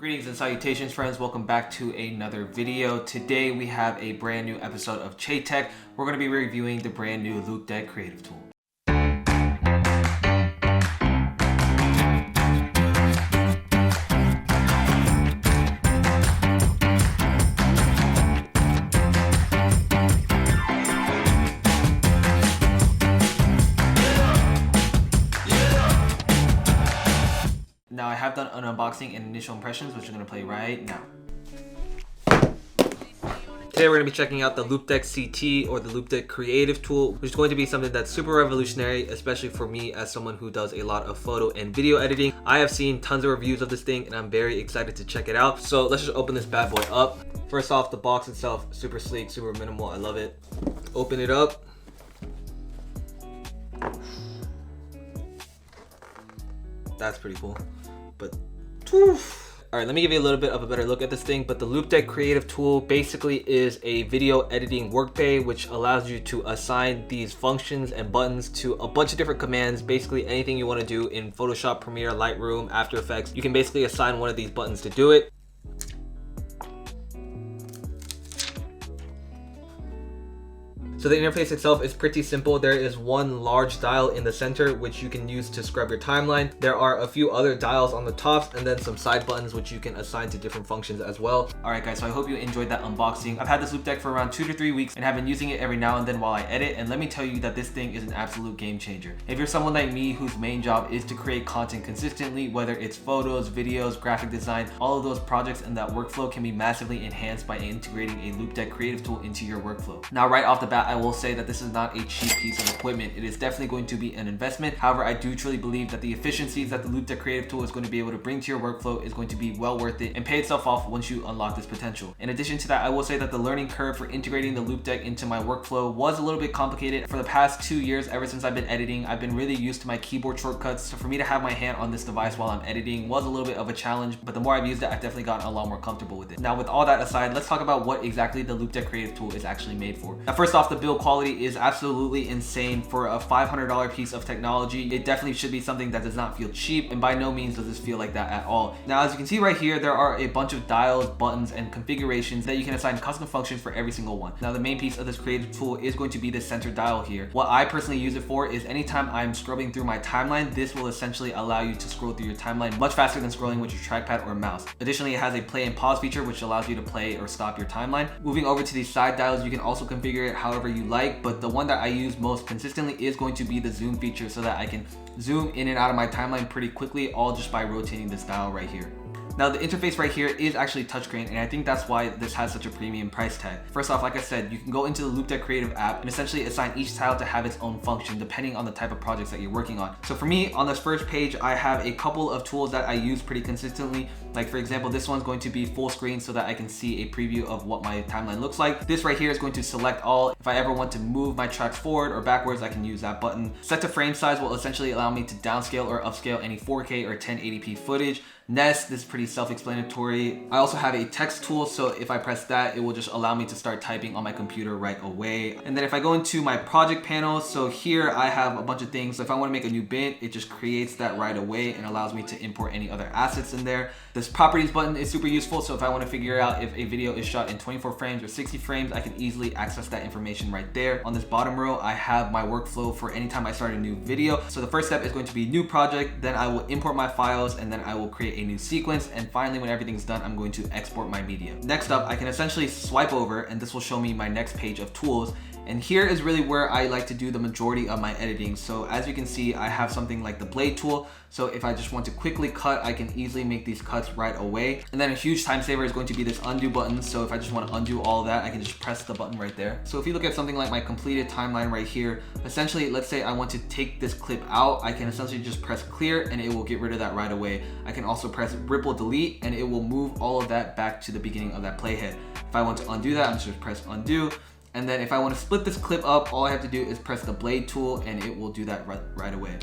Greetings and salutations, friends. Welcome back to another video. Today we have a brand new episode of Chae Tech. We're going to be reviewing the brand new Loupedeck creative tool. Now I have done an unboxing and initial impressions, which I'm going to play right now. Today we're going to be checking out the Loupedeck CT or the Loupedeck creative tool, which is going to be something that's super revolutionary, especially for me as someone who does a lot of photo and video editing. I have seen tons of reviews of this thing and I'm very excited to check it out. So let's just open this bad boy up. First off, the box itself, super sleek, super minimal. I love it. Open it up. That's pretty cool. But all right, let me give you a little bit of a better look at this thing. But the Loupedeck creative tool basically is a video editing work bay, which allows you to assign these functions and buttons to a bunch of different commands. Basically anything you want to do in Photoshop, Premiere, Lightroom, After Effects, you can basically assign one of these buttons to do it. So the interface itself is pretty simple. There is one large dial in the center, which you can use to scrub your timeline. There are a few other dials on the tops and then some side buttons, which you can assign to different functions as well. All right, guys, so I hope you enjoyed that unboxing. I've had this Loupedeck for around 2 to 3 weeks and have been using it every now and then while I edit. And let me tell you that this thing is an absolute game changer. If you're someone like me whose main job is to create content consistently, whether it's photos, videos, graphic design, all of those projects and that workflow can be massively enhanced by integrating a Loupedeck creative tool into your workflow. Now, right off the bat, I will say that this is not a cheap piece of equipment. It is definitely going to be an investment. However, I do truly believe that the efficiencies that the Loupedeck creative tool is going to be able to bring to your workflow is going to be well worth it and pay itself off once you unlock this potential. In addition to that, I will say that the learning curve for integrating the Loupedeck into my workflow was a little bit complicated. For the past 2 years, ever since I've been editing, I've been really used to my keyboard shortcuts. So for me to have my hand on this device while I'm editing was a little bit of a challenge, but the more I've used it, I've definitely gotten a lot more comfortable with it. Now, with all that aside, let's talk about what exactly the Loupedeck creative tool is actually made for. Now, first off, the build quality is absolutely insane for a $500 piece of technology. It definitely should be something that does not feel cheap, and by no means does this feel like that at all. Now, as you can see right here, there are a bunch of dials, buttons, and configurations that you can assign custom functions for every single one. Now, the main piece of this creative tool is going to be the center dial here. What I personally use it for is anytime I'm scrubbing through my timeline, this will essentially allow you to scroll through your timeline much faster than scrolling with your trackpad or mouse. Additionally, it has a play and pause feature, which allows you to play or stop your timeline. Moving over to these side dials, you can also configure it however you like, but the one that I use most consistently is going to be the zoom feature, so that I can zoom in and out of my timeline pretty quickly, all just by rotating this dial right here. Now, the interface right here is actually touchscreen, and I think that's why this has such a premium price tag. First off, like I said, you can go into the Loupedeck Creative app and essentially assign each tile to have its own function depending on the type of projects that you're working on. So for me, on this first page, I have a couple of tools that I use pretty consistently. Like, for example, this one's going to be full screen so that I can see a preview of what my timeline looks like. This right here is going to select all. If I ever want to move my tracks forward or backwards, I can use that button. Set to frame size will essentially allow me to downscale or upscale any 4K or 1080p footage. Nest, this is pretty self-explanatory. I also have a text tool, so if I press that, it will just allow me to start typing on my computer right away. And then if I go into my project panel, so here I have a bunch of things. So if I want to make a new bin, it just creates that right away and allows me to import any other assets in there. This properties button is super useful, so if I want to figure out if a video is shot in 24 frames or 60 frames, I can easily access that information right there. On this bottom row, I have my workflow for anytime I start a new video. So the first step is going to be new project, then I will import my files, and then I will create a new sequence, and finally, when everything's done, I'm going to export my media. Next up, I can essentially swipe over, and this will show me my next page of tools. And here is really where I like to do the majority of my editing. So as you can see, I have something like the blade tool. So if I just want to quickly cut, I can easily make these cuts right away. And then a huge time saver is going to be this undo button. So if I just want to undo all of that, I can just press the button right there. So if you look at something like my completed timeline right here, essentially, let's say I want to take this clip out, I can essentially just press clear and it will get rid of that right away. I can also press ripple delete and it will move all of that back to the beginning of that playhead. If I want to undo that, I'm just going to press undo. And then if I want to split this clip up, all I have to do is press the blade tool and it will do that right away.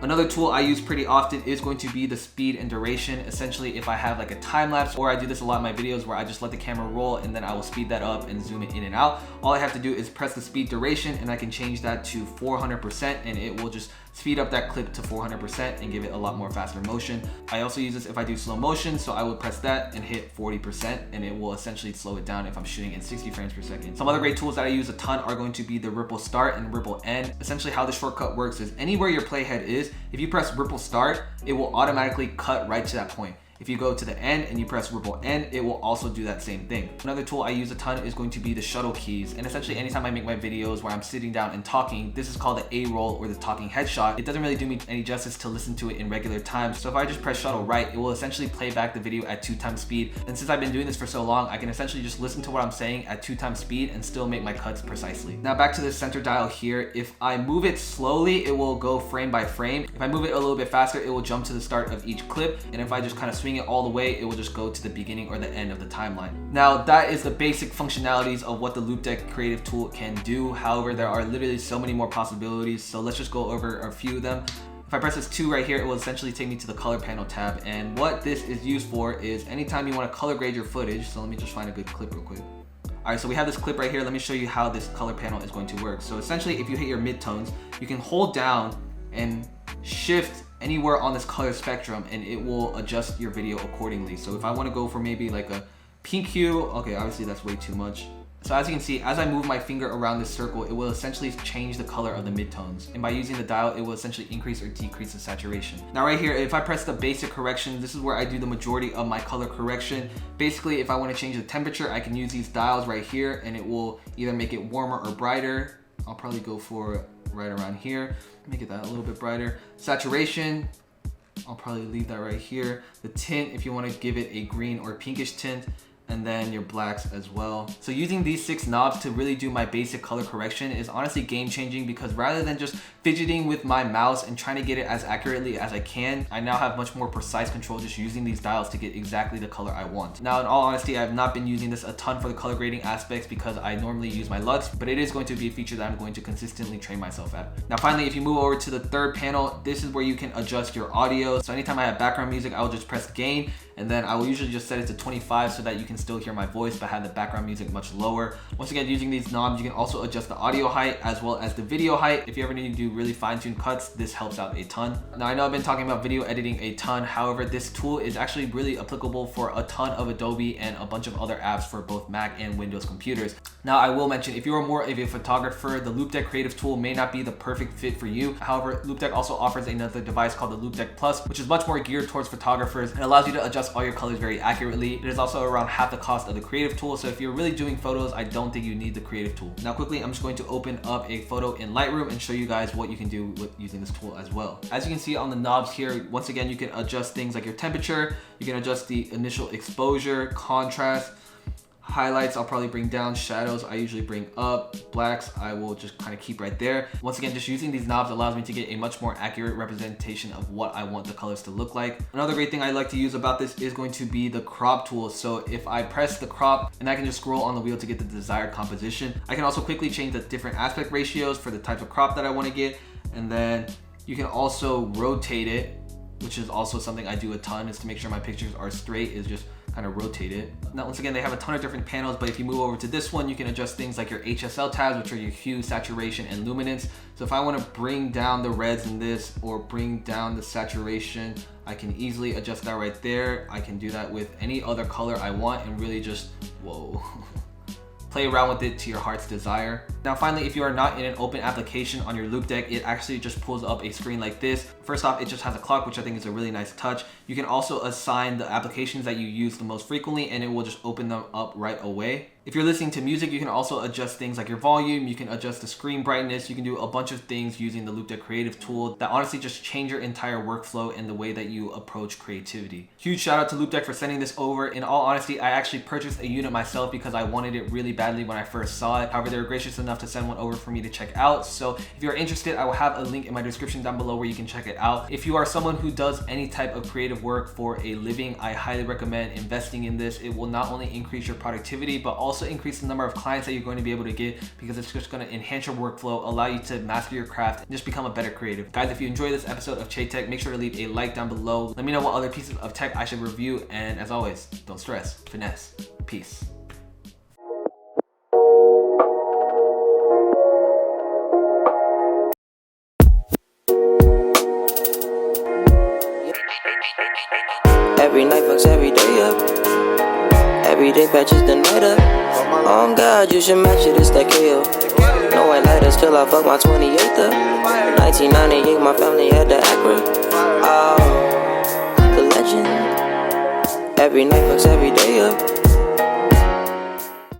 Another tool I use pretty often is going to be the speed and duration. Essentially, if I have like a time lapse, or I do this a lot in my videos where I just let the camera roll and then I will speed that up and zoom it in and out. All I have to do is press the speed duration and I can change that to 400% and it will just speed up that clip to 400% and give it a lot more faster motion. I also use this if I do slow motion, so I would press that and hit 40% and it will essentially slow it down if I'm shooting in 60 frames per second. Some other great tools that I use a ton are going to be the ripple start and ripple end. Essentially how this shortcut works is anywhere your playhead is, if you press ripple start, it will automatically cut right to that point. If you go to the end and you press ripple end, it will also do that same thing. Another tool I use a ton is going to be the shuttle keys. And essentially anytime I make my videos where I'm sitting down and talking, this is called the A-roll or the talking headshot. It doesn't really do me any justice to listen to it in regular time. So if I just press shuttle right, it will essentially play back the video at 2x speed. And since I've been doing this for so long, I can essentially just listen to what I'm saying at 2x speed and still make my cuts precisely. Now back to the center dial here. If I move it slowly, it will go frame by frame. If I move it a little bit faster, it will jump to the start of each clip. And if I just kind of swing it all the way, it will just go to the beginning or the end of the timeline. Now that is the basic functionalities of what the Loupedeck creative tool can do. However, there are literally so many more possibilities. So let's just go over a few of them. If I press this 2 right here, it will essentially take me to the color panel tab. And what this is used for is anytime you want to color grade your footage. So let me just find a good clip real quick. All right, so we have this clip right here. Let me show you how this color panel is going to work. So essentially, if you hit your midtones, you can hold down and shift anywhere on this color spectrum and it will adjust your video accordingly. So if I want to go for maybe like a pink hue, okay, obviously that's way too much. So as you can see, as I move my finger around this circle, it will essentially change the color of the midtones. And by using the dial, it will essentially increase or decrease the saturation. Now right here, if I press the basic correction, this is where I do the majority of my color correction. Basically, if I want to change the temperature, I can use these dials right here and it will either make it warmer or brighter. I'll probably go for right around here, make it that a little bit brighter. Saturation, I'll probably leave that right here. The tint, if you want to give it a green or pinkish tint, and then your blacks as well. So using these 6 knobs to really do my basic color correction is honestly game changing, because rather than just fidgeting with my mouse and trying to get it as accurately as I can, I now have much more precise control just using these dials to get exactly the color I want. Now in all honesty, I've not been using this a ton for the color grading aspects because I normally use my LUTs, but it is going to be a feature that I'm going to consistently train myself at. Now finally, if you move over to the third panel, this is where you can adjust your audio. So anytime I have background music, I will just press gain, and then I will usually just set it to 25 so that you can still hear my voice but have the background music much lower. Once again, using these knobs, you can also adjust the audio height as well as the video height. If you ever need to do really fine-tuned cuts, this helps out a ton. Now I know I've been talking about video editing a ton, however this tool is actually really applicable for a ton of Adobe and a bunch of other apps for both Mac and Windows computers. Now I will mention, if you are more of a photographer, the Loupedeck creative tool may not be the perfect fit for you. However, Loupedeck also offers another device called the Loupedeck Plus, which is much more geared towards photographers and allows you to adjust all your colors very accurately. It is also around half the cost of the creative tool, so if you're really doing photos, I don't think you need the creative tool. Now quickly, I'm just going to open up a photo in Lightroom and show you guys what you can do with using this tool as well. As you can see on the knobs here, once again, you can adjust things like your temperature, you can adjust the initial exposure, contrast, highlights I'll probably bring down, shadows I usually bring up, blacks I will just kind of keep right there. Once again, just using these knobs allows me to get a much more accurate representation of what I want the colors to look like. Another great thing I like to use about this is going to be the crop tool. So if I press the crop, and I can just scroll on the wheel to get the desired composition. I can also quickly change the different aspect ratios for the type of crop that I want to get, and then you can also rotate it, which is also something I do a ton, is to make sure my pictures are straight, is just kind of rotate it. Now once again, they have a ton of different panels, but if you move over to this one, you can adjust things like your HSL tabs, which are your hue, saturation, and luminance. So if I want to bring down the reds in this or bring down the saturation, I can easily adjust that right there. I can do that with any other color I want and really just, whoa. Play around with it to your heart's desire. Now finally, if you are not in an open application on your Loupedeck, it actually just pulls up a screen like this. First off, it just has a clock, which I think is a really nice touch. You can also assign the applications that you use the most frequently, and it will just open them up right away. If you're listening to music, you can also adjust things like your volume, you can adjust the screen brightness, you can do a bunch of things using the Loupedeck creative tool that honestly just change your entire workflow and the way that you approach creativity. Huge shout out to Loupedeck for sending this over. In all honesty, I actually purchased a unit myself because I wanted it really badly when I first saw it. However, they were gracious enough to send one over for me to check out. So if you're interested, I will have a link in my description down below where you can check it out. If you are someone who does any type of creative work for a living, I highly recommend investing in this. It will not only increase your productivity, but also increase the number of clients that you're going to be able to get, because it's just going to enhance your workflow, allow you to master your craft, and just become a better creative. Guys, if you enjoyed this episode of Chae Tech, make sure to leave a like down below. Let me know what other pieces of tech I should review, and as always, don't stress, finesse. Peace. Everyday patches the night up. Oh God, you should match it, it's that KO. No white lighters till I fuck my 28th up. 1998, my family had the Acura. Oh, the legend. Every night fucks every day up.